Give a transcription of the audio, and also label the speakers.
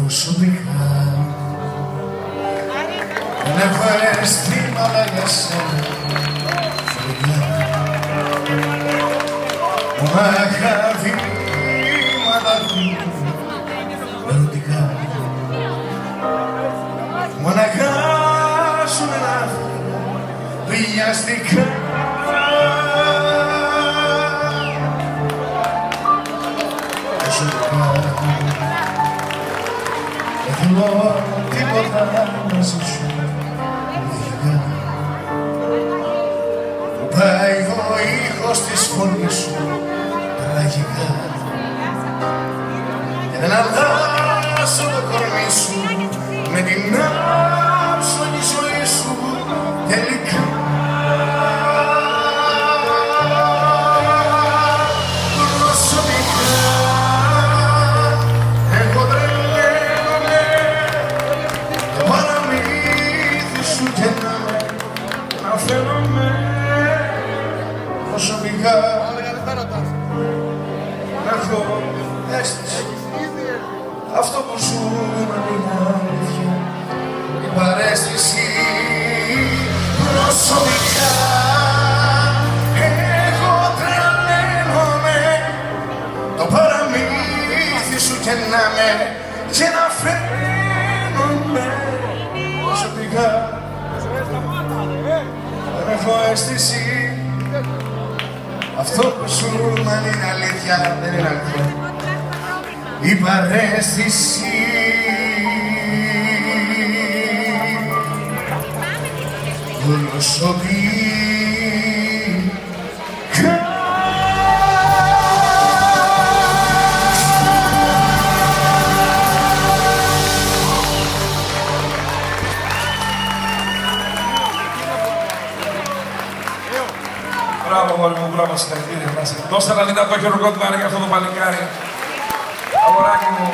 Speaker 1: προσωπικά. Δεν έχω αισθήματα για σένα, φιλικά. Μονάχα βήματα ερωτικά. Μονάχα σου ένα βιαστικά. Προσωπικά δεν θέλω τίποτα μαζί σου. Μου πάει ο ήχος της φωνής σου τραγικά και δεν αλλάσω το κορμί σου με την άψογη ζωή σου τελικά. Προσωπικά εγώ τρελαίνομαι το παραμύθι σου και να φαίνομαι. Προσωπικά έχω αίσθηση αυτό που ζούμε είναι αλήθεια, η παρέστηση. Προσωπικά εγώ τρελαίνομαι το παραμύθι σου και να φαίνομαι. Προσωπικά δεν έχω αίσθηση αυτό που σου είναι αλήθεια, δεν είναι αλήθεια, η παρέστηση. Προσωπικά
Speaker 2: Μπράβο, μόλι μου, μπράβο, συγχαρητήρια. Δώστε ένα δυνατό χειροκρότημα για αυτό το παλικάρι. Αγοράκι μου.